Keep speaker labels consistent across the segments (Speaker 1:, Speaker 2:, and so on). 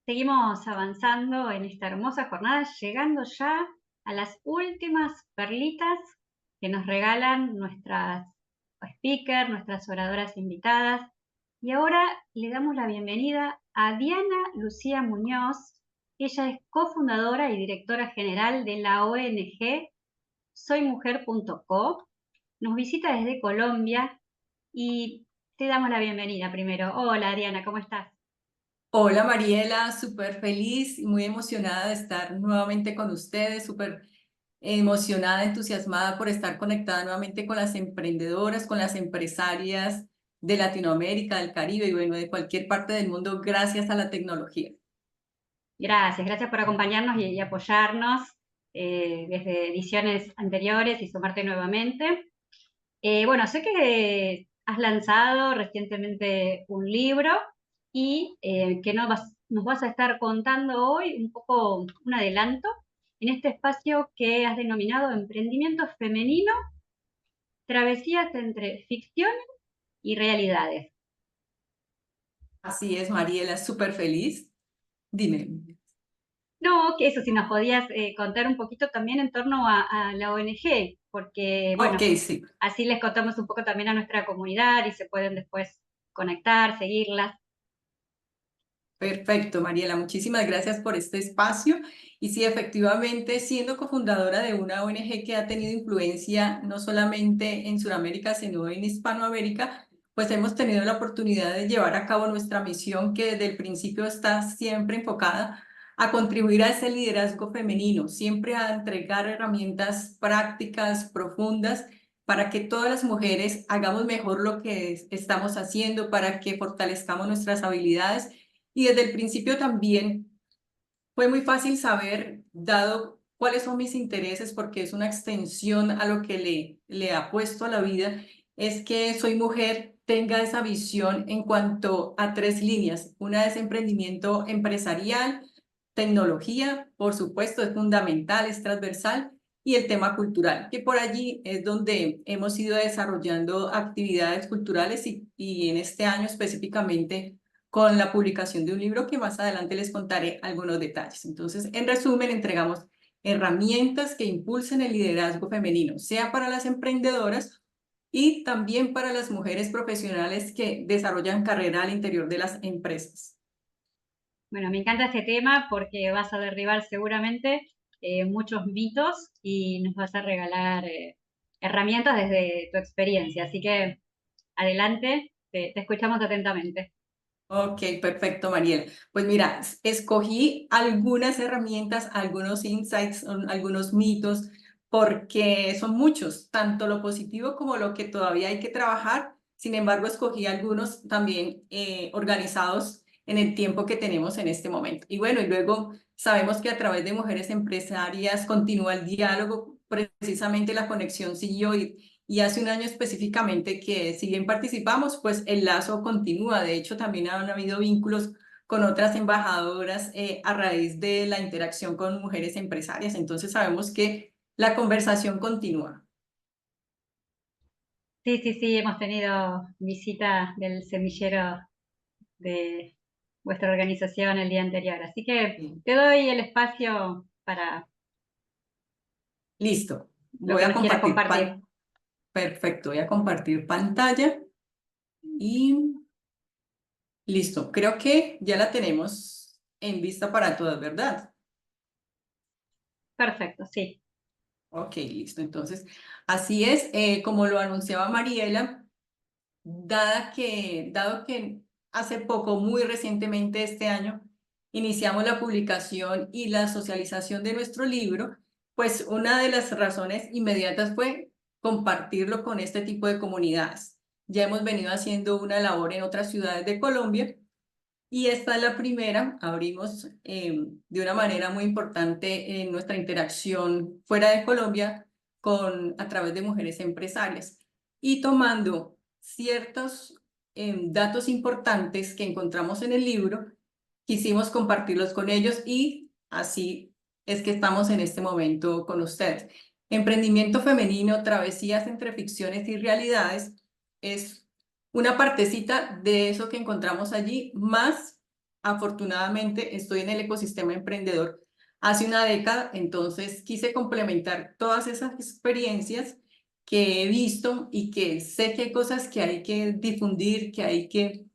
Speaker 1: Seguimos avanzando en esta hermosa jornada, llegando ya a las últimas perlitas que nos regalan nuestras speakers, nuestras oradoras invitadas. Y ahora le damos la bienvenida a Diana Lucía Muñoz. Ella es cofundadora y directora general de la ONG soymujer.co. Nos visita desde Colombia y te damos la bienvenida primero. Hola Diana, ¿cómo estás?
Speaker 2: Hola Mariela, súper feliz y muy emocionada de estar nuevamente con ustedes, súper emocionada, entusiasmada por estar conectada nuevamente con las emprendedoras, con las empresarias de Latinoamérica, del Caribe y bueno, de cualquier parte del mundo gracias a la tecnología.
Speaker 1: Gracias por acompañarnos y apoyarnos desde ediciones anteriores y sumarte nuevamente. Bueno, sé que has lanzado recientemente un libro y que nos vas a estar contando hoy un poco, un adelanto, en este espacio que has denominado Emprendimiento Femenino, Travesías entre Ficción y Realidades.
Speaker 2: Así es, Mariela, súper feliz. Dime.
Speaker 1: No, que eso, si nos podías contar un poquito también en torno a la ONG, porque,
Speaker 2: Ok,
Speaker 1: bueno,
Speaker 2: sí.
Speaker 1: así les contamos un poco también a nuestra comunidad y se pueden después conectar, seguirlas.
Speaker 2: Perfecto, Mariela, muchísimas gracias por este espacio. Y sí, efectivamente, siendo cofundadora de una ONG que ha tenido influencia no solamente en Sudamérica, sino en Hispanoamérica, pues hemos tenido la oportunidad de llevar a cabo nuestra misión que desde el principio está siempre enfocada a contribuir a ese liderazgo femenino, siempre a entregar herramientas prácticas, profundas, para que todas las mujeres hagamos mejor lo que estamos haciendo, para que fortalezcamos nuestras habilidades y desde el principio también fue muy fácil saber, dado cuáles son mis intereses, porque es una extensión a lo que le apuesto a la vida, es que soy mujer, tenga esa visión en cuanto a tres líneas. Una es emprendimiento empresarial, tecnología, por supuesto, es fundamental, es transversal, y el tema cultural, que por allí es donde hemos ido desarrollando actividades culturales y en este año específicamente con la publicación de un libro que más adelante les contaré algunos detalles. Entonces, en resumen, entregamos herramientas que impulsen el liderazgo femenino, sea para las emprendedoras y también para las mujeres profesionales que desarrollan carrera al interior de las empresas.
Speaker 1: Bueno, me encanta este tema porque vas a derribar seguramente muchos mitos y nos vas a regalar herramientas desde tu experiencia. Así que adelante, te escuchamos atentamente.
Speaker 2: Ok, perfecto, Mariela. Pues mira, escogí algunas herramientas, algunos insights, algunos mitos, porque son muchos, tanto lo positivo como lo que todavía hay que trabajar. Sin embargo, escogí algunos también organizados en el tiempo que tenemos en este momento. Y bueno, y luego sabemos que a través de Mujeres Empresarias continúa el diálogo, precisamente la conexión siguió y hace un año específicamente que si bien participamos, pues el lazo continúa. De hecho, también han habido vínculos con otras embajadoras a raíz de la interacción con mujeres empresarias. Entonces sabemos que la conversación continúa.
Speaker 1: Sí, hemos tenido visita del semillero de vuestra organización el día anterior. Así que
Speaker 2: Sí.
Speaker 1: te doy el espacio para
Speaker 2: Listo.
Speaker 1: lo
Speaker 2: Voy
Speaker 1: que
Speaker 2: a
Speaker 1: nos quieras
Speaker 2: compartir
Speaker 1: compartir.
Speaker 2: Perfecto, voy a compartir pantalla y listo. Creo que ya la tenemos en vista para todas, ¿verdad?
Speaker 1: Perfecto, sí.
Speaker 2: Ok, listo. Entonces, así es, como lo anunciaba Mariela. Dado que hace poco, muy recientemente este año, iniciamos la publicación y la socialización de nuestro libro, pues una de las razones inmediatas fue compartirlo con este tipo de comunidades. Ya hemos venido haciendo una labor en otras ciudades de Colombia y esta es la primera. Abrimos de una manera muy importante en nuestra interacción fuera de Colombia a través de mujeres empresarias y tomando ciertos datos importantes que encontramos en el libro, quisimos compartirlos con ellos y así es que estamos en este momento con ustedes. Emprendimiento femenino, travesías entre ficciones y realidades es una partecita de eso que encontramos allí, más afortunadamente estoy en el ecosistema emprendedor hace una década, entonces quise complementar todas esas experiencias que he visto y que sé que hay cosas que hay que difundir, que hay que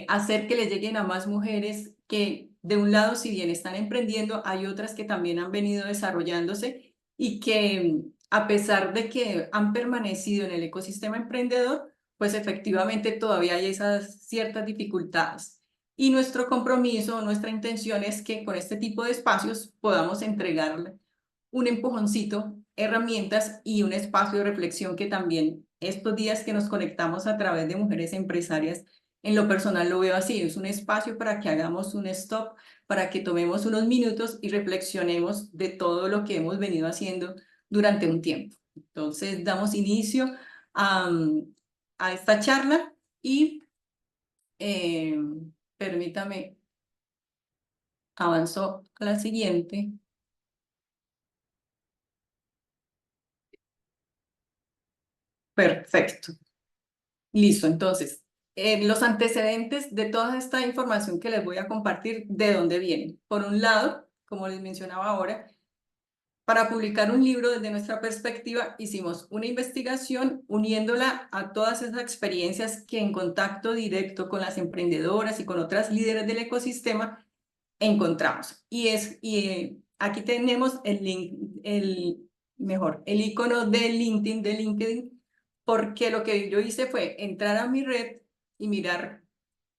Speaker 2: hacer que le lleguen a más mujeres que de un lado, si bien están emprendiendo, hay otras que también han venido desarrollándose y que a pesar de que han permanecido en el ecosistema emprendedor, pues efectivamente todavía hay esas ciertas dificultades. Y nuestro compromiso, nuestra intención es que con este tipo de espacios podamos entregarle un empujoncito, herramientas y un espacio de reflexión que también estos días que nos conectamos a través de mujeres empresarias, en lo personal lo veo así, es un espacio para que hagamos un stop, para que tomemos unos minutos y reflexionemos de todo lo que hemos venido haciendo durante un tiempo. Entonces, damos inicio a, a esta charla y eh, permítame, avanzo a la siguiente. Perfecto. Listo, entonces, los antecedentes de toda esta información que les voy a compartir, ¿de dónde vienen? Por un lado, como les mencionaba ahora, para publicar un libro desde nuestra perspectiva, hicimos una investigación uniéndola a todas esas experiencias que en contacto directo con las emprendedoras y con otras líderes del ecosistema encontramos. Aquí tenemos el link, el icono de LinkedIn, porque lo que yo hice fue entrar a mi red y mirar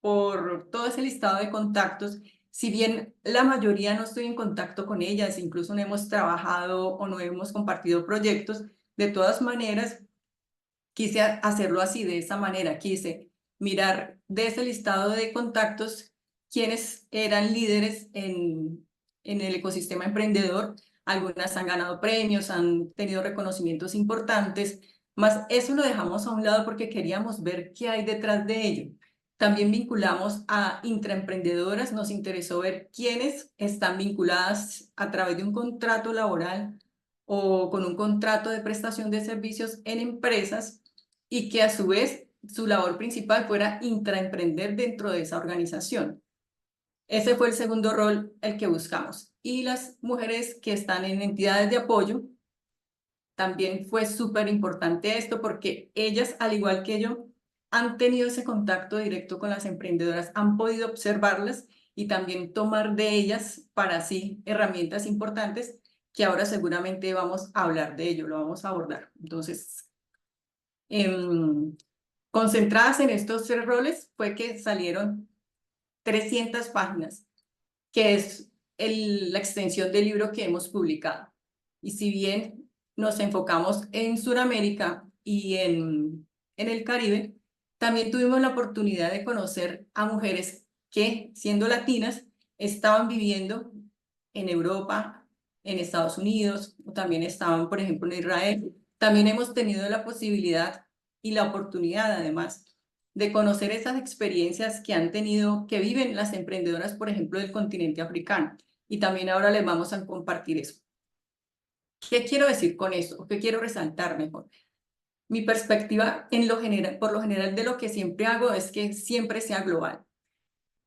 Speaker 2: por todo ese listado de contactos. Si bien la mayoría no estoy en contacto con ellas, incluso no hemos trabajado o no hemos compartido proyectos, de todas maneras quise hacerlo así, de esa manera. Quise mirar de ese listado de contactos quiénes eran líderes en el ecosistema emprendedor. Algunas han ganado premios, han tenido reconocimientos importantes, más eso lo dejamos a un lado porque queríamos ver qué hay detrás de ello. También vinculamos a intraemprendedoras, nos interesó ver quiénes están vinculadas a través de un contrato laboral o con un contrato de prestación de servicios en empresas y que a su vez su labor principal fuera intraemprender dentro de esa organización. Ese fue el segundo rol, el que buscamos. Y las mujeres que están en entidades de apoyo, también fue súper importante esto porque ellas, al igual que yo, han tenido ese contacto directo con las emprendedoras, han podido observarlas y también tomar de ellas para sí herramientas importantes que ahora seguramente vamos a hablar de ello, lo vamos a abordar. Entonces, concentradas en estos tres roles fue que salieron 300 páginas, que es la extensión del libro que hemos publicado. Y si bien nos enfocamos en Sudamérica y en el Caribe, también tuvimos la oportunidad de conocer a mujeres que, siendo latinas, estaban viviendo en Europa, en Estados Unidos, o también estaban, por ejemplo, en Israel. También hemos tenido la posibilidad y la oportunidad, además, de conocer esas experiencias que han tenido, que viven las emprendedoras, por ejemplo, del continente africano. Y también ahora les vamos a compartir eso. ¿Qué quiero decir con esto? ¿Qué quiero resaltar mejor? Mi perspectiva en lo general, por lo general de lo que siempre hago es que siempre sea global,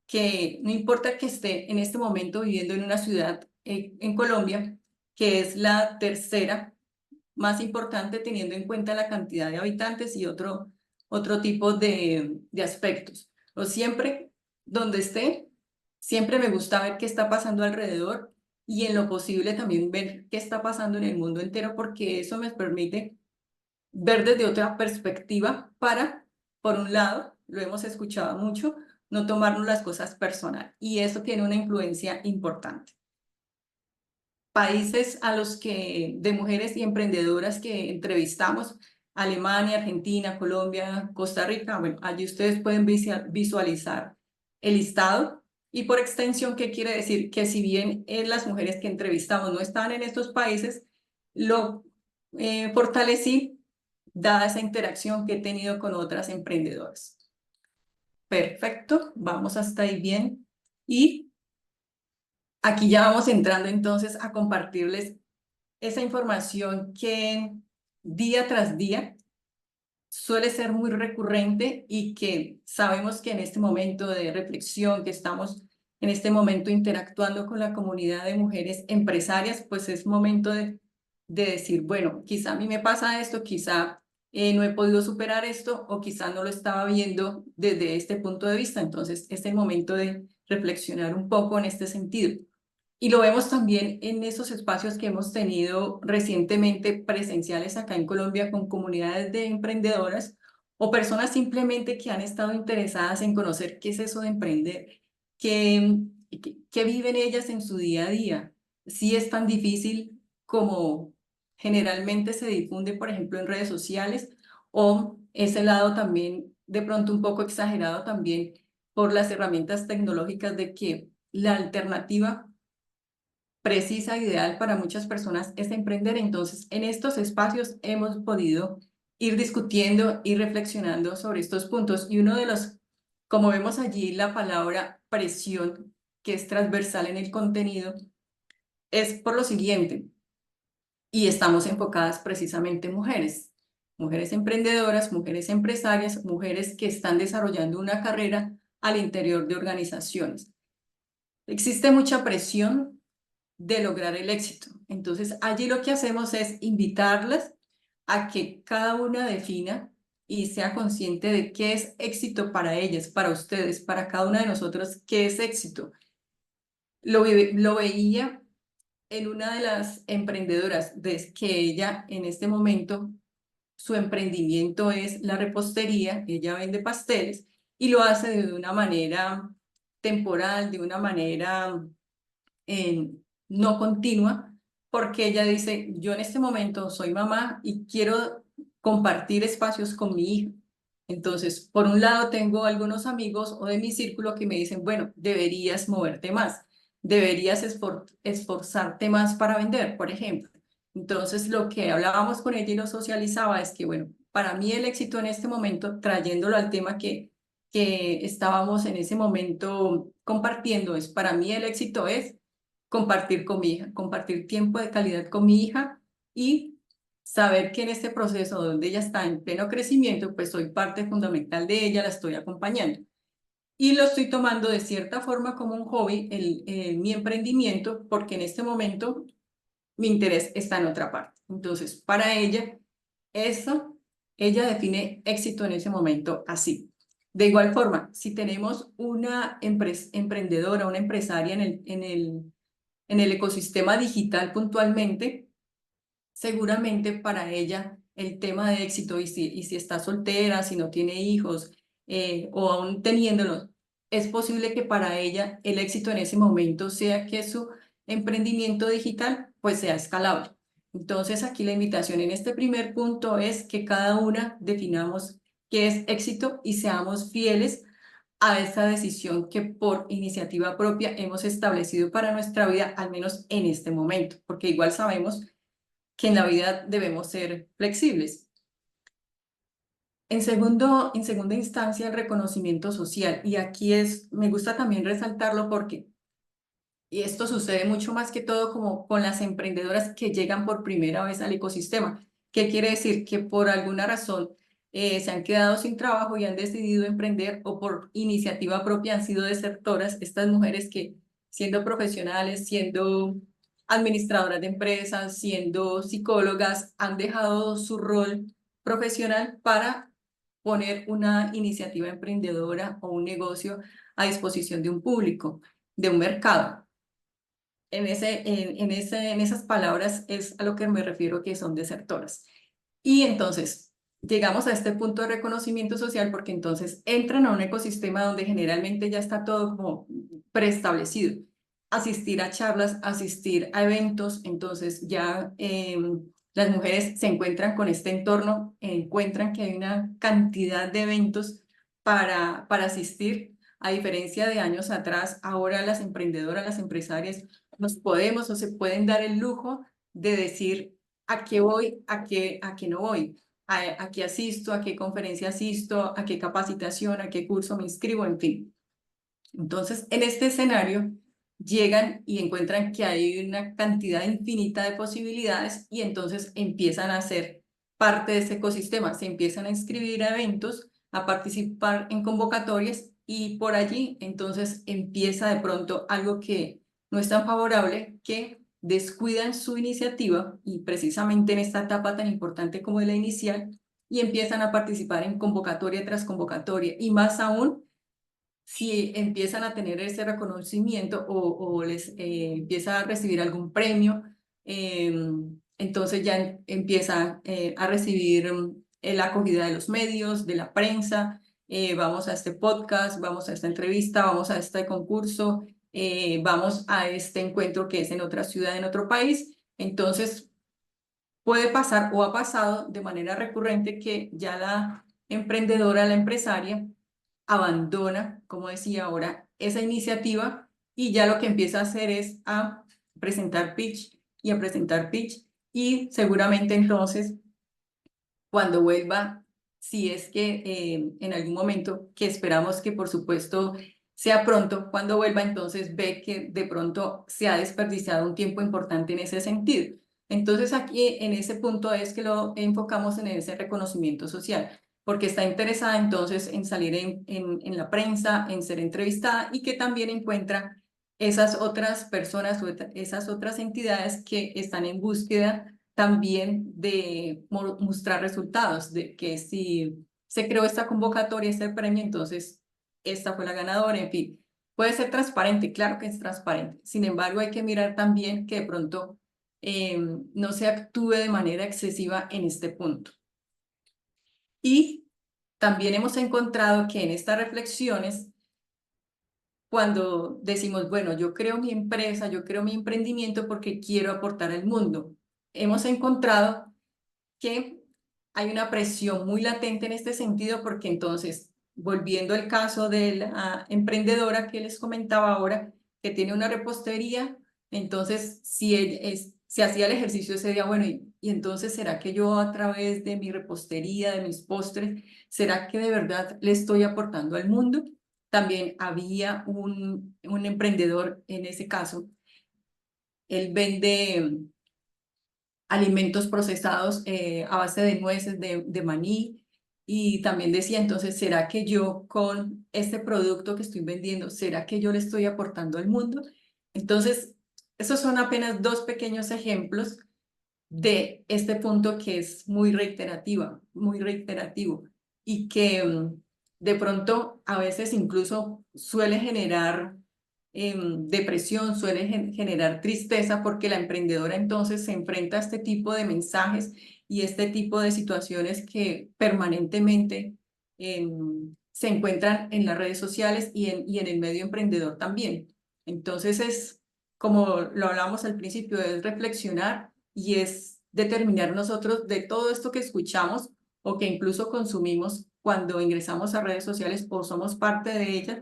Speaker 2: que no importa que esté en este momento viviendo en una ciudad en Colombia, que es la tercera más importante teniendo en cuenta la cantidad de habitantes y otro tipo de aspectos. O siempre, donde esté, siempre me gusta ver qué está pasando alrededor y en lo posible también ver qué está pasando en el mundo entero, porque eso me permite ver desde otra perspectiva para, por un lado, lo hemos escuchado mucho, no tomarnos las cosas personal. Y eso tiene una influencia importante. Países a los que, de mujeres y emprendedoras que entrevistamos, Alemania, Argentina, Colombia, Costa Rica, bueno, allí ustedes pueden visualizar el listado y por extensión, ¿qué quiere decir? Que si bien las mujeres que entrevistamos no estaban en estos países, lo fortalecí dada esa interacción que he tenido con otras emprendedoras. Perfecto, vamos hasta ahí bien. Y aquí ya vamos entrando entonces a compartirles esa información que día tras día suele ser muy recurrente y que sabemos que en este momento de reflexión, que estamos en este momento interactuando con la comunidad de mujeres empresarias, pues es momento de decir, bueno, quizá a mí me pasa esto, quizá no he podido superar esto o quizá no lo estaba viendo desde este punto de vista. Entonces es el momento de reflexionar un poco en este sentido. Y lo vemos también en esos espacios que hemos tenido recientemente presenciales acá en Colombia con comunidades de emprendedoras o personas simplemente que han estado interesadas en conocer qué es eso de emprender, qué viven ellas en su día a día. Si es tan difícil como generalmente se difunde, por ejemplo, en redes sociales, o ese lado también de pronto un poco exagerado también por las herramientas tecnológicas de que la alternativa precisa, ideal para muchas personas es emprender. Entonces, en estos espacios hemos podido ir discutiendo y reflexionando sobre estos puntos. Y uno de los, como vemos allí, la palabra presión, que es transversal en el contenido, es por lo siguiente, y estamos enfocadas precisamente en mujeres, mujeres emprendedoras, mujeres empresarias, mujeres que están desarrollando una carrera al interior de organizaciones. Existe mucha presión de lograr el éxito. Entonces, allí lo que hacemos es invitarlas a que cada una defina y sea consciente de qué es éxito para ellas, para ustedes, para cada una de nosotros, qué es éxito. Lo veía en una de las emprendedoras, de que ella en este momento, su emprendimiento es la repostería, ella vende pasteles y lo hace de una manera temporal, de una manera eh, no continua, porque ella dice, yo en este momento soy mamá y quiero compartir espacios con mi hija. Entonces, por un lado, tengo algunos amigos o de mi círculo que me dicen, bueno, deberías moverte más, deberías esforzarte más para vender, por ejemplo. Entonces, lo que hablábamos con ella y lo socializaba es que, bueno, para mí el éxito en este momento, trayéndolo al tema que estábamos en ese momento compartiendo, es para mí el éxito es compartir con mi hija, compartir tiempo de calidad con mi hija y saber que en este proceso donde ella está en pleno crecimiento, pues soy parte fundamental de ella, la estoy acompañando. Y lo estoy tomando de cierta forma como un hobby, mi emprendimiento, porque en este momento mi interés está en otra parte. Entonces, para ella, eso, ella define éxito en ese momento así. De igual forma, si tenemos una emprendedora, una empresaria en el ecosistema digital puntualmente, seguramente para ella el tema de éxito y si está soltera, si no tiene hijos o aún teniéndolos, es posible que para ella el éxito en ese momento sea que su emprendimiento digital pues sea escalable. Entonces aquí la invitación en este primer punto es que cada una definamos qué es éxito y seamos fieles a esa decisión que por iniciativa propia hemos establecido para nuestra vida, al menos en este momento, porque igual sabemos que en la vida debemos ser flexibles. En segunda instancia, el reconocimiento social. Y aquí me gusta también resaltarlo porque, y esto sucede mucho más que todo como con las emprendedoras que llegan por primera vez al ecosistema. ¿Qué quiere decir? Que por alguna razón se han quedado sin trabajo y han decidido emprender o por iniciativa propia han sido desertoras. Estas mujeres que siendo profesionales, siendo administradoras de empresas, siendo psicólogas, han dejado su rol profesional para poner una iniciativa emprendedora o un negocio a disposición de un público, de un mercado. En esas palabras es a lo que me refiero que son desertoras. Y entonces llegamos a este punto de reconocimiento social porque entonces entran a un ecosistema donde generalmente ya está todo como preestablecido. Asistir a charlas, asistir a eventos, entonces ya las mujeres se encuentran con este entorno, encuentran que hay una cantidad de eventos para asistir. A diferencia de años atrás, ahora las emprendedoras, las empresarias nos podemos o se pueden dar el lujo de decir a qué voy, a qué no voy, a qué asisto, a qué conferencia asisto, a qué capacitación, a qué curso me inscribo, en fin. Entonces, en este escenario, llegan y encuentran que hay una cantidad infinita de posibilidades y entonces empiezan a hacer parte de ese ecosistema, se empiezan a inscribir a eventos, a participar en convocatorias y por allí entonces empieza de pronto algo que no es tan favorable, que descuidan su iniciativa y precisamente en esta etapa tan importante como la inicial y empiezan a participar en convocatoria tras convocatoria y más aún si empiezan a tener ese reconocimiento o les empieza a recibir algún premio, entonces ya empieza a recibir la acogida de los medios, de la prensa, vamos a este podcast, vamos a esta entrevista, vamos a este concurso, vamos a este encuentro que es en otra ciudad, en otro país. Entonces puede pasar o ha pasado de manera recurrente que ya la emprendedora, la empresaria, abandona, como decía ahora, esa iniciativa y ya lo que empieza a hacer es a presentar pitch y a presentar pitch y seguramente entonces cuando vuelva, si es que en algún momento, que esperamos que por supuesto sea pronto, cuando vuelva entonces ve que de pronto se ha desperdiciado un tiempo importante en ese sentido. Entonces aquí en ese punto es que lo enfocamos en ese reconocimiento social, porque está interesada entonces en salir en la prensa, en ser entrevistada y que también encuentra esas otras personas o esas otras entidades que están en búsqueda también de mostrar resultados, de que si se creó esta convocatoria, este premio, entonces esta fue la ganadora, en fin. Puede ser transparente, claro que es transparente. Sin embargo, hay que mirar también que de pronto no se actúe de manera excesiva en este punto. Y también hemos encontrado que en estas reflexiones, cuando decimos, bueno, yo creo mi empresa, yo creo mi emprendimiento porque quiero aportar al mundo, hemos encontrado que hay una presión muy latente en este sentido porque entonces, volviendo al caso de la emprendedora que les comentaba ahora, que tiene una repostería, entonces si se hacía el ejercicio ese día, bueno, y entonces ¿será que yo a través de mi repostería, de mis postres, será que de verdad le estoy aportando al mundo? También había un emprendedor en ese caso, él vende alimentos procesados a base de nueces, de maní. Y también decía, entonces, ¿será que yo con este producto que estoy vendiendo, será que yo le estoy aportando al mundo? Entonces, esos son apenas dos pequeños ejemplos de este punto que es muy reiterativo y que de pronto a veces incluso suele generar depresión, suele generar tristeza porque la emprendedora entonces se enfrenta a este tipo de mensajes y este tipo de situaciones que permanentemente se encuentran en las redes sociales y en el medio emprendedor también. Entonces es, como lo hablamos al principio, es reflexionar y es determinar nosotros de todo esto que escuchamos o que incluso consumimos cuando ingresamos a redes sociales o somos parte de ellas,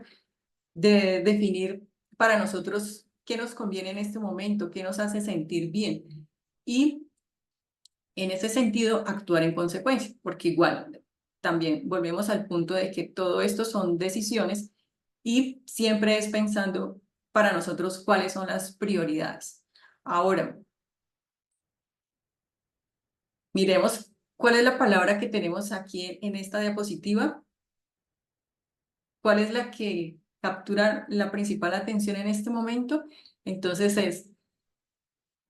Speaker 2: de definir para nosotros qué nos conviene en este momento, qué nos hace sentir bien y en ese sentido actuar en consecuencia, porque igual también volvemos al punto de que todo esto son decisiones y siempre es pensando para nosotros cuáles son las prioridades. Ahora, miremos cuál es la palabra que tenemos aquí en esta diapositiva, cuál es la que captura la principal atención en este momento. Entonces es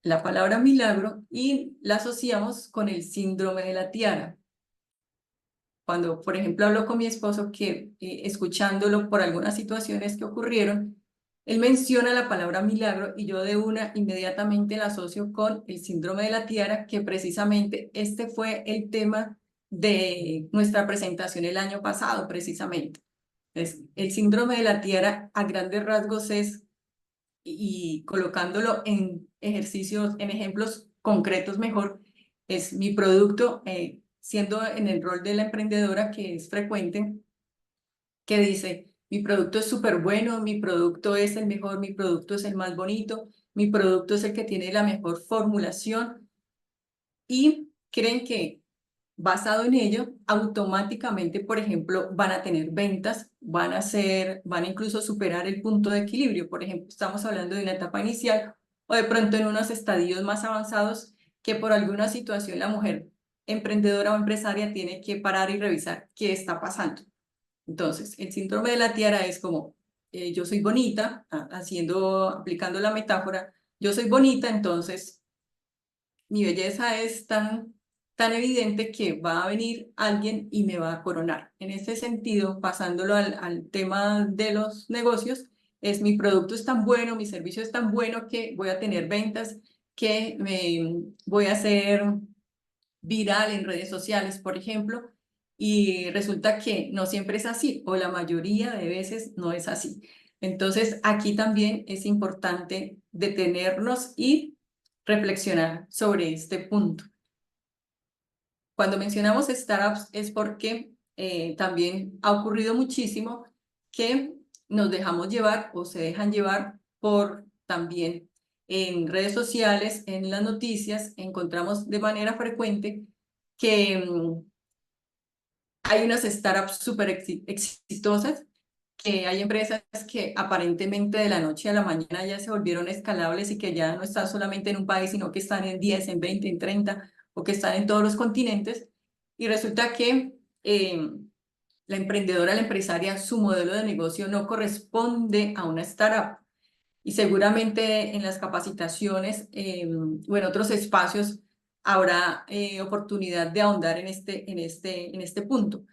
Speaker 2: la palabra milagro y la asociamos con el síndrome de la tiara. Cuando, por ejemplo, hablo con mi esposo que escuchándolo por algunas situaciones que ocurrieron, él menciona la palabra milagro y yo de una inmediatamente la asocio con el síndrome de la tiara, que precisamente este fue el tema de nuestra presentación el año pasado, precisamente. El síndrome de la tiara a grandes rasgos es, y colocándolo en ejercicios, en ejemplos concretos mejor, es mi producto, siendo en el rol de la emprendedora que es frecuente, que dice, mi producto es súper bueno, mi producto es el mejor, mi producto es el más bonito, mi producto es el que tiene la mejor formulación y creen que basado en ello, automáticamente, por ejemplo, van a tener ventas, van a incluso superar el punto de equilibrio. Por ejemplo, estamos hablando de una etapa inicial o de pronto en unos estadios más avanzados que por alguna situación la mujer emprendedora o empresaria tiene que parar y revisar qué está pasando. Entonces, el síndrome de la tiara es como, yo soy bonita, aplicando la metáfora, yo soy bonita, entonces mi belleza es tan evidente que va a venir alguien y me va a coronar. En ese sentido, pasándolo al tema de los negocios, es mi producto es tan bueno, mi servicio es tan bueno que voy a tener ventas, que me voy a hacer viral en redes sociales, por ejemplo, y resulta que no siempre es así, o la mayoría de veces no es así. Entonces, aquí también es importante detenernos y reflexionar sobre este punto. Cuando mencionamos startups es porque también ha ocurrido muchísimo que nos dejamos llevar o se dejan llevar por también en redes sociales, en las noticias, encontramos de manera frecuente que hay unas startups súper exitosas, que hay empresas que aparentemente de la noche a la mañana ya se volvieron escalables y que ya no están solamente en un país, sino que están en 10, en 20, en 30 o que están en todos los continentes. Y resulta que la emprendedora, la empresaria, su modelo de negocio no corresponde a una startup. Y seguramente en las capacitaciones o en otros espacios habrá oportunidad de ahondar en este punto.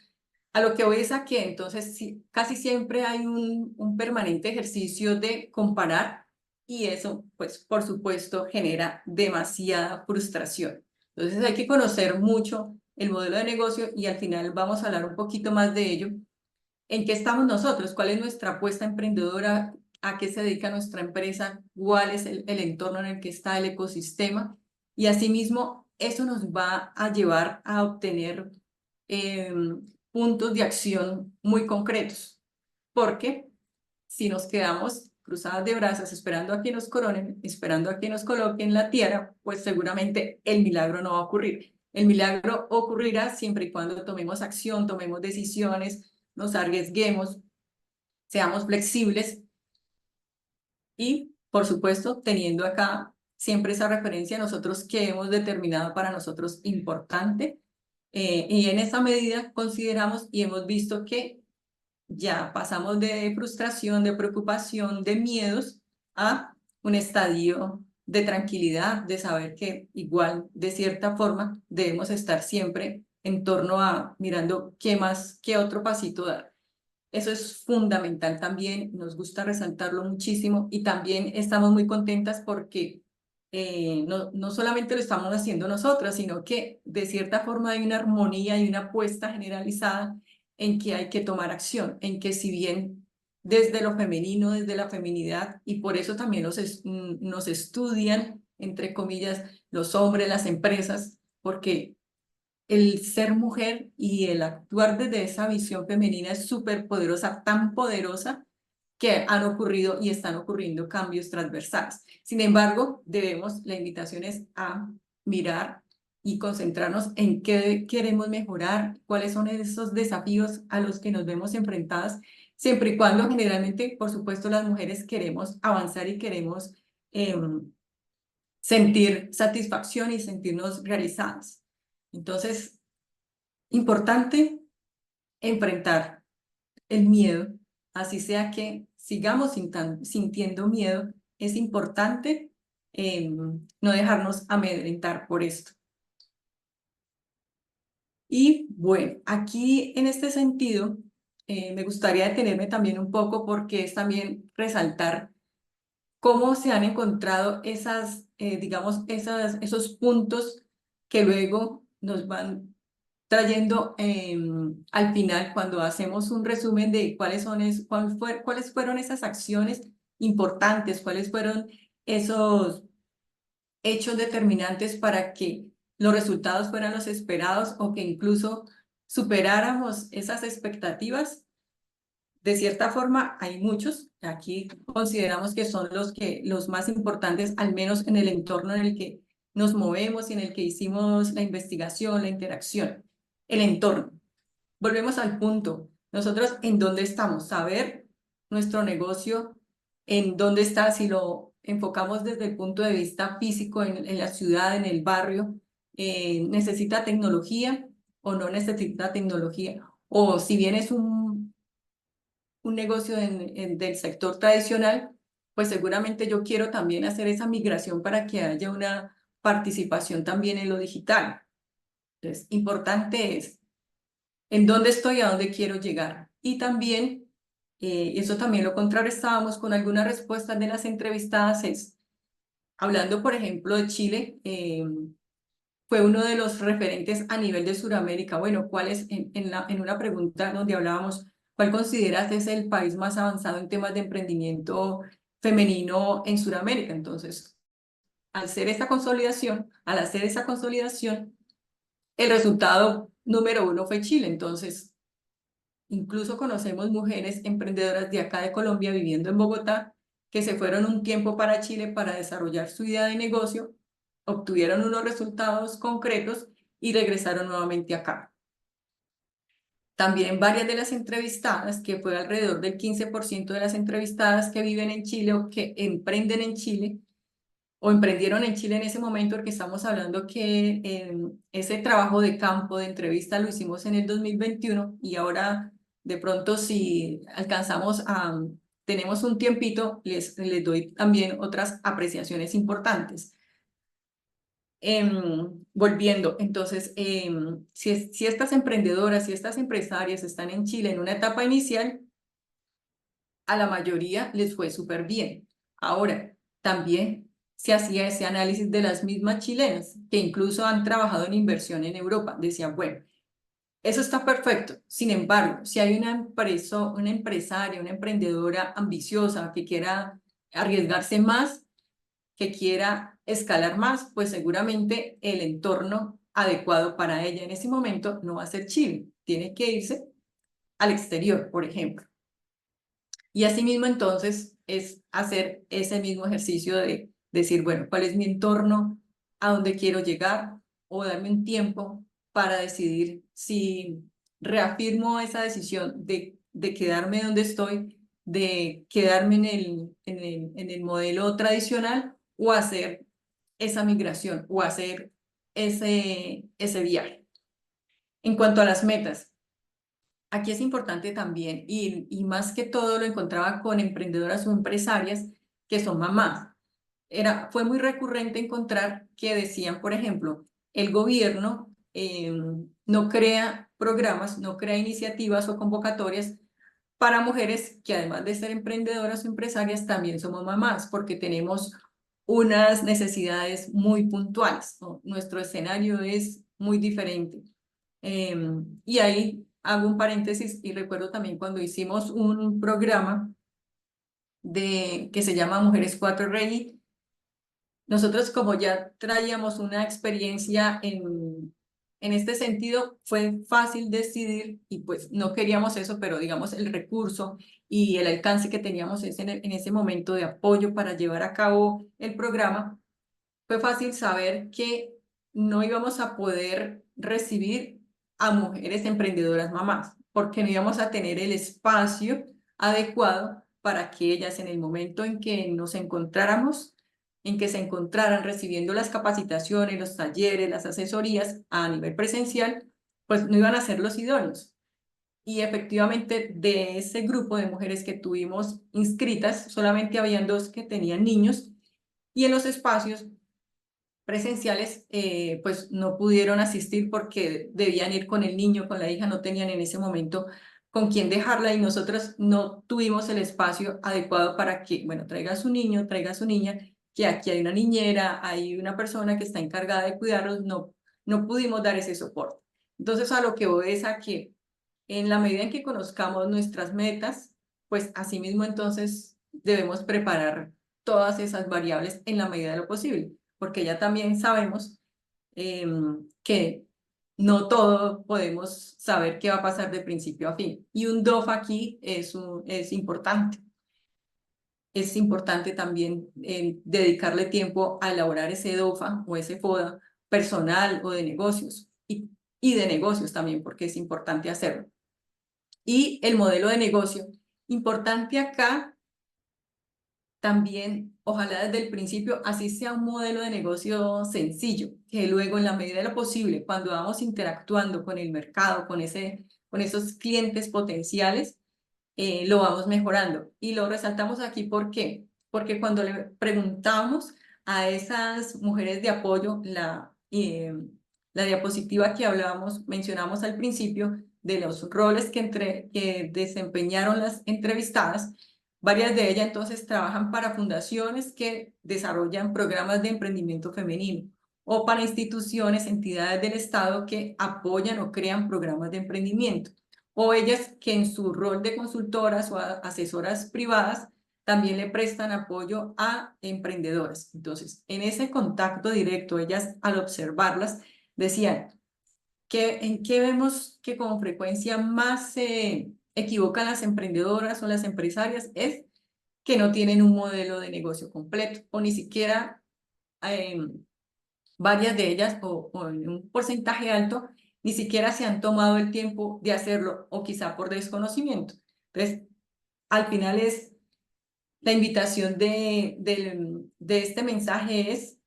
Speaker 2: A lo que voy es a que entonces casi siempre hay un permanente ejercicio de comparar y eso, pues, por supuesto, genera demasiada frustración. Entonces hay que conocer mucho el modelo de negocio y al final vamos a hablar un poquito más de ello. ¿En qué estamos nosotros? ¿Cuál es nuestra apuesta emprendedora? ¿A qué se dedica nuestra empresa? ¿Cuál es el entorno en el que está el ecosistema? Y asimismo, eso nos va a llevar a obtener puntos de acción muy concretos. Porque si nos quedamos cruzadas de brazos esperando a que nos coronen, esperando a que nos coloquen la tierra, pues seguramente el milagro no va a ocurrir. El milagro ocurrirá siempre y cuando tomemos acción, tomemos decisiones, nos arriesguemos, seamos flexibles y, por supuesto, teniendo acá siempre esa referencia a nosotros que hemos determinado para nosotros importante. Y en esa medida consideramos y hemos visto que ya pasamos de frustración, de preocupación, de miedos a un estadio de tranquilidad, de saber que igual, de cierta forma, debemos estar siempre en torno a mirando qué más, qué otro pasito dar. Eso es fundamental también, nos gusta resaltarlo muchísimo y también estamos muy contentas porque no solamente lo estamos haciendo nosotras, sino que de cierta forma hay una armonía y una apuesta generalizada en que hay que tomar acción, en que si bien desde lo femenino, desde la feminidad, y por eso también nos estudian, entre comillas, los hombres, las empresas, porque el ser mujer y el actuar desde esa visión femenina es súper poderosa, tan poderosa que han ocurrido y están ocurriendo cambios transversales. Sin embargo, la invitación es a mirar y concentrarnos en qué queremos mejorar, cuáles son esos desafíos a los que nos vemos enfrentadas, siempre y cuando generalmente, por supuesto, las mujeres queremos avanzar y queremos sentir satisfacción y sentirnos realizadas. Entonces, importante enfrentar el miedo, así sea que sigamos sintiendo miedo, es importante no dejarnos amedrentar por esto. Y bueno, aquí en este sentido, me gustaría detenerme también un poco porque es también resaltar cómo se han encontrado digamos, esos puntos que luego nos van trayendo al final cuando hacemos un resumen de cuáles fueron esas acciones importantes, cuáles fueron esos hechos determinantes para que los resultados fueran los esperados o que incluso superáramos esas expectativas. De cierta forma, hay muchos. Aquí consideramos que son los más importantes, al menos en el entorno en el que nos movemos y en el que hicimos la investigación, la interacción. El entorno. Volvemos al punto. Nosotros, ¿en dónde estamos? Saber nuestro negocio, en dónde está, si lo enfocamos desde el punto de vista físico, en la ciudad, en el barrio, necesita tecnología o no necesita tecnología, o si bien es un negocio del sector tradicional, pues seguramente yo quiero también hacer esa migración para que haya una participación también en lo digital. Entonces, importante es en dónde estoy, a dónde quiero llegar. Y también, eso también lo contrarrestábamos con algunas respuestas de las entrevistadas, es, hablando por ejemplo de Chile, fue uno de los referentes a nivel de Sudamérica. Bueno, ¿cuál es, en una pregunta donde hablábamos, cuál consideras es el país más avanzado en temas de emprendimiento femenino en Sudamérica? Entonces, al hacer esa consolidación, el resultado número uno fue Chile. Entonces, incluso conocemos mujeres emprendedoras de acá de Colombia viviendo en Bogotá que se fueron un tiempo para Chile para desarrollar su idea de negocio, obtuvieron unos resultados concretos y regresaron nuevamente acá. También varias de las entrevistadas, que fue alrededor del 15% de las entrevistadas que viven en Chile o que emprenden en Chile, o emprendieron en Chile en ese momento, porque estamos hablando que ese trabajo de campo de entrevista lo hicimos en el 2021 y ahora de pronto si alcanzamos a, tenemos un tiempito, les doy también otras apreciaciones importantes. Volviendo, entonces, si estas emprendedoras, si estas empresarias están en Chile en una etapa inicial, a la mayoría les fue súper bien. Ahora, también se hacía ese análisis de las mismas chilenas, que incluso han trabajado en inversión en Europa. Decían, bueno, eso está perfecto. Sin embargo, si hay una empresaria, una emprendedora ambiciosa que quiera arriesgarse más, que quiera escalar más, pues seguramente el entorno adecuado para ella en ese momento no va a ser Chile. Tiene que irse al exterior, por ejemplo. Y asimismo, entonces, es hacer ese mismo ejercicio de decir, bueno, ¿cuál es mi entorno? ¿A dónde quiero llegar? O darme un tiempo para decidir si reafirmo esa decisión de quedarme donde estoy, de quedarme en el modelo tradicional o hacer esa migración o hacer ese viaje. En cuanto a las metas, aquí es importante también, y más que todo lo encontraba con emprendedoras o empresarias que son mamás. Fue muy recurrente encontrar que decían, por ejemplo, el gobierno no crea programas, no crea iniciativas o convocatorias para mujeres que además de ser emprendedoras o empresarias, también somos mamás, porque tenemos unas necesidades muy puntuales, ¿no? Nuestro escenario es muy diferente. Y ahí hago un paréntesis y recuerdo también cuando hicimos un programa que se llama Mujeres 4 Ready. Nosotros como ya traíamos una experiencia en este sentido, fue fácil decidir y pues no queríamos eso, pero digamos el recurso y el alcance que teníamos en ese momento de apoyo para llevar a cabo el programa, fue fácil saber que no íbamos a poder recibir a mujeres emprendedoras mamás, porque no íbamos a tener el espacio adecuado para que ellas en el momento en que nos encontráramos, en que se encontraran recibiendo las capacitaciones, los talleres, las asesorías a nivel presencial, pues no iban a ser los idóneos. Y efectivamente, de ese grupo de mujeres que tuvimos inscritas, solamente habían 2 que tenían niños, y en los espacios presenciales, pues no pudieron asistir porque debían ir con el niño, con la hija, no tenían en ese momento con quién dejarla y nosotros no tuvimos el espacio adecuado para que, bueno, traiga a su niño, traiga a su niña, que aquí hay una niñera, hay una persona que está encargada de cuidarlos, no pudimos dar ese soporte. Entonces, a lo que voy es a que en la medida en que conozcamos nuestras metas, pues asimismo entonces debemos preparar todas esas variables en la medida de lo posible, porque ya también sabemos que no todo podemos saber qué va a pasar de principio a fin. Y un DOF aquí es importante. Es importante también dedicarle tiempo a elaborar ese DOFA o ese FODA personal o de negocios y de negocios también, porque es importante hacerlo. Y el modelo de negocio. Importante acá también, ojalá desde el principio, así sea un modelo de negocio sencillo, que luego en la medida de lo posible, cuando vamos interactuando con el mercado, con esos clientes potenciales, lo vamos mejorando. Y lo resaltamos aquí, ¿por qué? Porque cuando le preguntamos a esas mujeres de apoyo, la diapositiva que hablábamos, mencionamos al principio, de los roles que desempeñaron las entrevistadas, varias de ellas entonces trabajan para fundaciones que desarrollan programas de emprendimiento femenino o para instituciones, entidades del Estado que apoyan o crean programas de emprendimiento, o ellas que en su rol de consultoras o asesoras privadas también le prestan apoyo a emprendedoras. Entonces, en ese contacto directo, ellas al observarlas decían que en qué vemos que con frecuencia más se equivocan las emprendedoras o las empresarias es que no tienen un modelo de negocio completo o ni siquiera eh, varias de ellas o en un porcentaje alto ni siquiera se han tomado el tiempo de hacerlo o quizá por desconocimiento. Entonces, al final es la invitación de este mensaje es,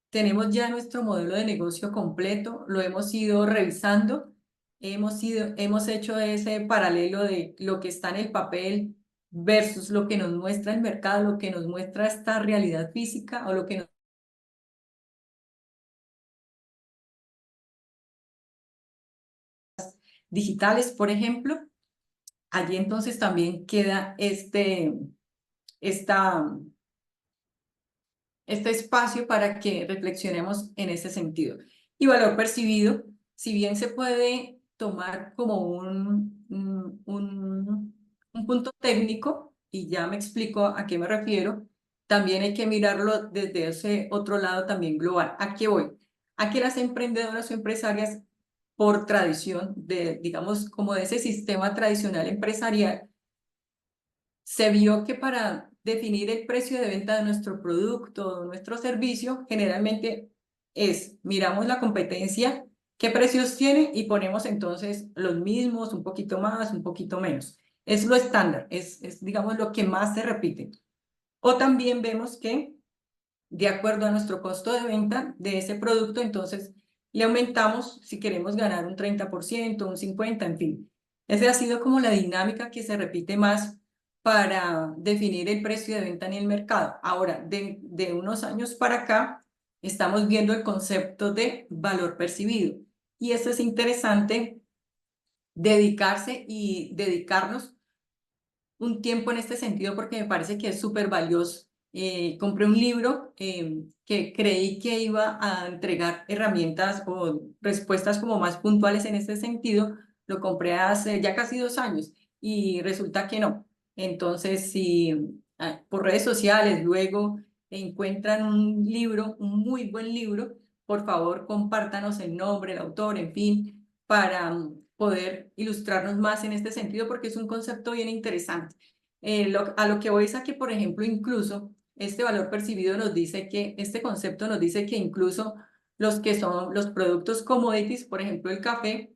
Speaker 2: tenemos ya nuestro modelo de negocio completo, lo hemos ido revisando, hemos hecho ese paralelo de lo que está en el papel versus lo que nos muestra el mercado, lo que nos muestra esta realidad física o lo que nos digitales, por ejemplo. Allí entonces también queda esta, este espacio para que reflexionemos en ese sentido. Y valor percibido, si bien se puede tomar como un punto técnico, y ya me explico a qué me refiero, también hay que mirarlo desde ese otro lado también global. ¿A qué voy? A que las emprendedoras o empresarias, por tradición, digamos, como de ese sistema tradicional empresarial, se vio que para definir el precio de venta de nuestro producto o nuestro servicio, generalmente miramos la competencia, qué precios tiene y ponemos entonces los mismos, un poquito más, un poquito menos. Es lo estándar, digamos lo que más se repite. O también vemos que de acuerdo a nuestro costo de venta de ese producto, entonces le aumentamos si queremos ganar un 30%, un 50%, en fin. Esa ha sido como la dinámica que se repite más para definir el precio de venta en el mercado. Ahora, de unos años para acá, estamos viendo el concepto de valor percibido. Y esto es interesante dedicarse y dedicarnos un tiempo en este sentido porque me parece que es súper valioso. Compré un libro que creí que iba a entregar herramientas o respuestas como más puntuales en este sentido. Lo compré hace ya casi 2 años y resulta que no. Entonces, si por redes sociales luego encuentran un libro, un muy buen libro, por favor compártanos el nombre, el autor, en fin, para poder ilustrarnos más en este sentido porque es un concepto bien interesante. A lo que voy es a que, por ejemplo, incluso este valor percibido nos dice que, este concepto nos dice que incluso los que son los productos commodities, por ejemplo, el café,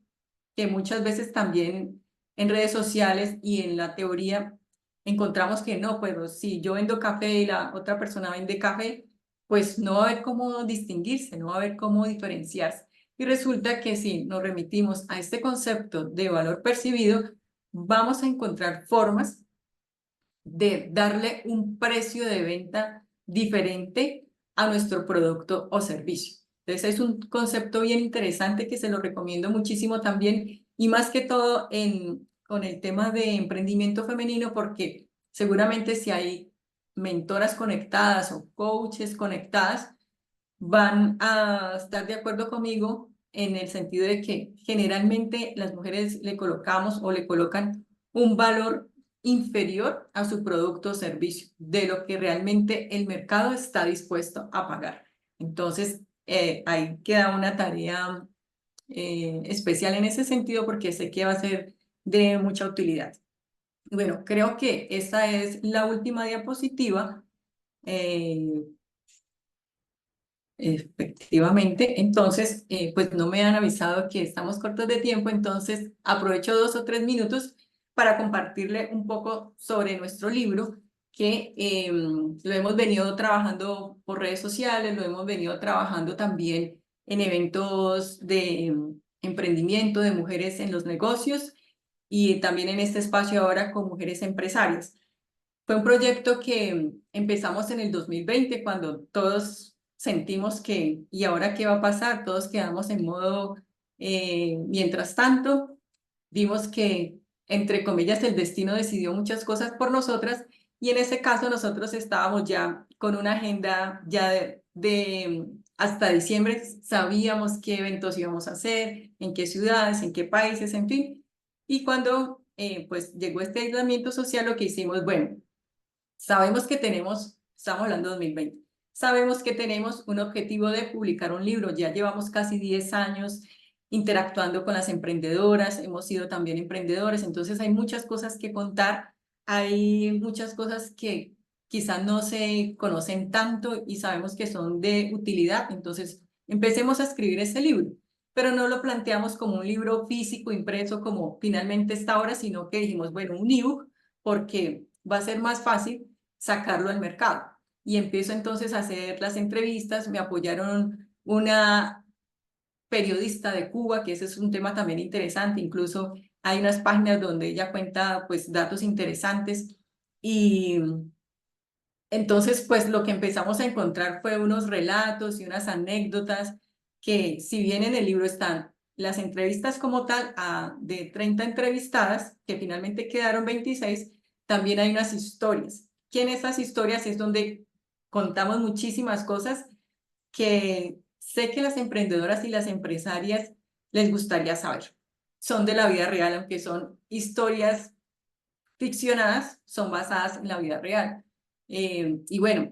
Speaker 2: que muchas veces también en redes sociales y en la teoría encontramos que no, pero si yo vendo café y la otra persona vende café, pues no va a haber cómo distinguirse, no va a haber cómo diferenciarse. Y resulta que si nos remitimos a este concepto de valor percibido, vamos a encontrar formas de darle un precio de venta diferente a nuestro producto o servicio. Entonces es un concepto bien interesante que se lo recomiendo muchísimo también y más que todo con el tema de emprendimiento femenino porque seguramente si hay mentoras conectadas o coaches conectadas, van a estar de acuerdo conmigo en el sentido de que generalmente las mujeres le colocamos o le colocan un valor inferior a su producto o servicio de lo que realmente el mercado está dispuesto a pagar. Entonces, ahí queda una tarea especial en ese sentido porque sé que va a ser de mucha utilidad. Bueno, creo que esta es la última diapositiva. Eh, Efectivamente, entonces, pues no me han avisado que estamos cortos de tiempo, entonces aprovecho 2 o 3 minutos para compartirle un poco sobre nuestro libro, que lo hemos venido trabajando por redes sociales, lo hemos venido trabajando también en eventos de emprendimiento de mujeres en los negocios y también en este espacio ahora con mujeres empresarias. Fue un proyecto que empezamos en el 2020 cuando todos sentimos que, ¿y ahora qué va a pasar? Todos quedamos en modo, mientras tanto, vimos que, entre comillas, el destino decidió muchas cosas por nosotras y en ese caso nosotros estábamos ya con una agenda ya hasta diciembre, sabíamos qué eventos íbamos a hacer, en qué ciudades, en qué países, en fin. Y cuando pues llegó este aislamiento social, lo que hicimos, bueno, sabemos que tenemos, estamos hablando de 2020, sabemos que tenemos un objetivo de publicar un libro. Ya llevamos casi 10 años interactuando con las emprendedoras, hemos sido también emprendedores, entonces hay muchas cosas que contar, hay muchas cosas que quizás no se conocen tanto y sabemos que son de utilidad, entonces empecemos a escribir ese libro, pero no lo planteamos como un libro físico, impreso, como finalmente está ahora, sino que dijimos, bueno, un ebook, porque va a ser más fácil sacarlo al mercado. Y empiezo entonces a hacer las entrevistas, me apoyaron una periodista de Cuba, que ese es un tema también interesante, incluso hay unas páginas donde ella cuenta pues datos interesantes y entonces pues lo que empezamos a encontrar fue unos relatos y unas anécdotas que si bien en el libro están las entrevistas como tal de 30 entrevistadas, que finalmente quedaron 26, también hay unas historias, que en esas historias es donde contamos muchísimas cosas que sé que las emprendedoras y las empresarias les gustaría saber. Son de la vida real, aunque son historias ficcionadas, son basadas en la vida real. Y bueno,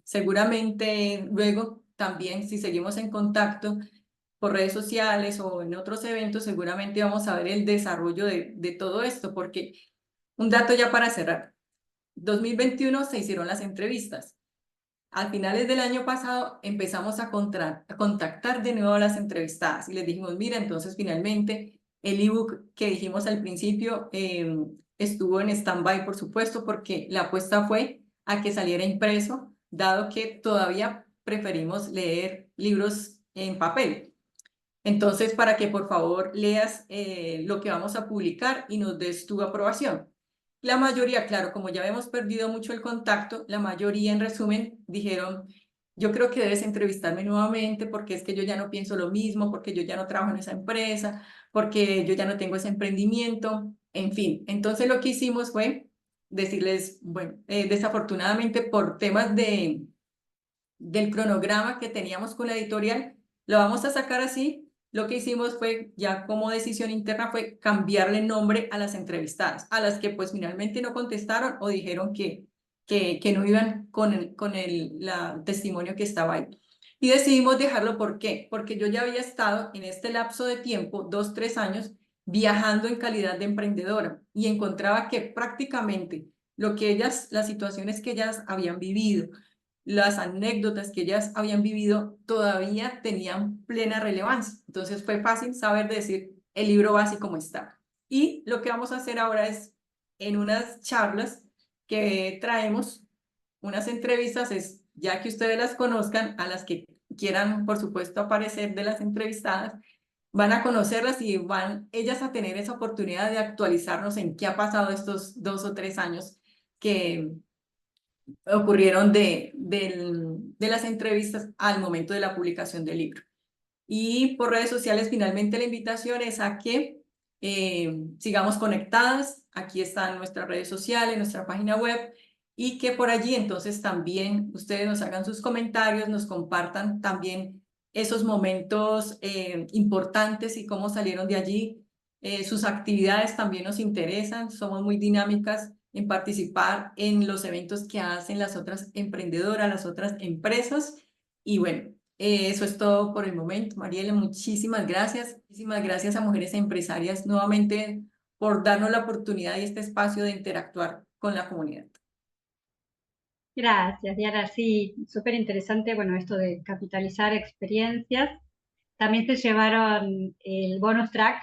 Speaker 2: seguramente luego también si seguimos en contacto por redes sociales o en otros eventos, seguramente vamos a ver el desarrollo de todo esto, porque un dato ya para cerrar. 2021 se hicieron las entrevistas. A finales del año pasado empezamos a contactar de nuevo a las entrevistadas y les dijimos, mira, entonces finalmente el ebook que dijimos al principio estuvo en stand-by, por supuesto, porque la apuesta fue a que saliera impreso, dado que todavía preferimos leer libros en papel. Entonces, para que por favor leas lo que vamos a publicar y nos des tu aprobación. La mayoría, claro, como ya hemos perdido mucho el contacto, la mayoría en resumen dijeron, yo creo que debes entrevistarme nuevamente porque es que yo ya no pienso lo mismo, porque yo ya no trabajo en esa empresa, porque yo ya no tengo ese emprendimiento, en fin. Entonces lo que hicimos fue decirles, bueno, desafortunadamente por temas del cronograma que teníamos con la editorial, lo vamos a sacar así. Lo que hicimos fue, ya como decisión interna, fue cambiarle nombre a las entrevistadas, a las que pues finalmente no contestaron o dijeron que no iban con testimonio que estaba ahí. Y decidimos dejarlo, ¿por qué? Porque yo ya había estado en este lapso de tiempo, 2, 3 años, viajando en calidad de emprendedora y encontraba que prácticamente lo que ellas, las situaciones que ellas habían vivido, las anécdotas que ellas habían vivido todavía tenían plena relevancia. Entonces fue fácil saber decir el libro va así como está. Y lo que vamos a hacer ahora es, en unas charlas que traemos, unas entrevistas, es ya que ustedes las conozcan, a las que quieran, por supuesto, aparecer de las entrevistadas, van a conocerlas y van ellas a tener esa oportunidad de actualizarnos en qué ha pasado estos 2 o 3 años que ocurrieron de las entrevistas al momento de la publicación del libro. Y por redes sociales, finalmente la invitación es a que sigamos conectadas. Aquí están nuestras redes sociales, nuestra página web, y que por allí entonces también ustedes nos hagan sus comentarios, nos compartan también esos momentos importantes y cómo salieron de allí. Sus actividades también nos interesan, somos muy dinámicas en participar en los eventos que hacen las otras emprendedoras, las otras empresas. Y bueno, eso es todo por el momento. Mariela, muchísimas gracias. Muchísimas gracias a Mujeres Empresarias nuevamente por darnos la oportunidad y este espacio de interactuar con la comunidad.
Speaker 1: Gracias, Diana. Sí, súper interesante, bueno, esto de capitalizar experiencias. También se llevaron el bonus track,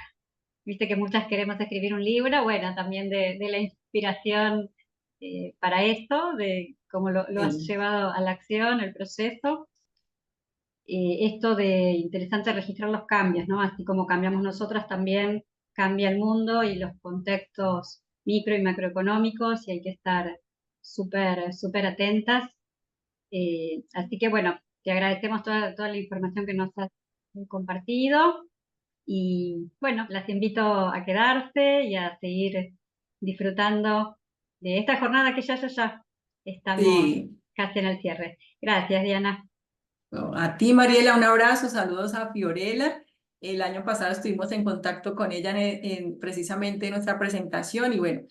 Speaker 1: viste que muchas queremos escribir un libro, bueno, también de la inspiración para esto, de cómo lo has
Speaker 2: Sí,
Speaker 1: llevado a la acción, el proceso. Esto de interesante registrar los cambios, ¿no? Así como cambiamos nosotras, también cambia el mundo y los contextos micro y macroeconómicos y hay que estar súper atentas. Así que bueno, te agradecemos toda la información que nos has compartido y bueno, las invito a quedarse y a seguir disfrutando de esta jornada que ya estamos
Speaker 2: sí.
Speaker 1: casi en el cierre. Gracias, Diana.
Speaker 2: No, a ti, Mariela, un abrazo, saludos a Fiorella. El año pasado estuvimos en contacto con ella precisamente en nuestra presentación y bueno,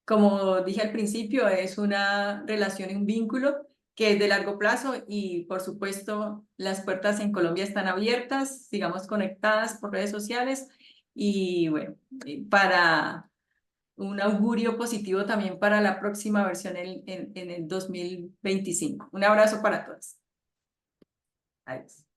Speaker 2: como dije al principio, es una relación y un vínculo que es de largo plazo y por supuesto las puertas en Colombia están abiertas, sigamos conectadas por redes sociales y bueno, para un augurio positivo también para la próxima versión en el 2025. Un abrazo para todas. Adiós.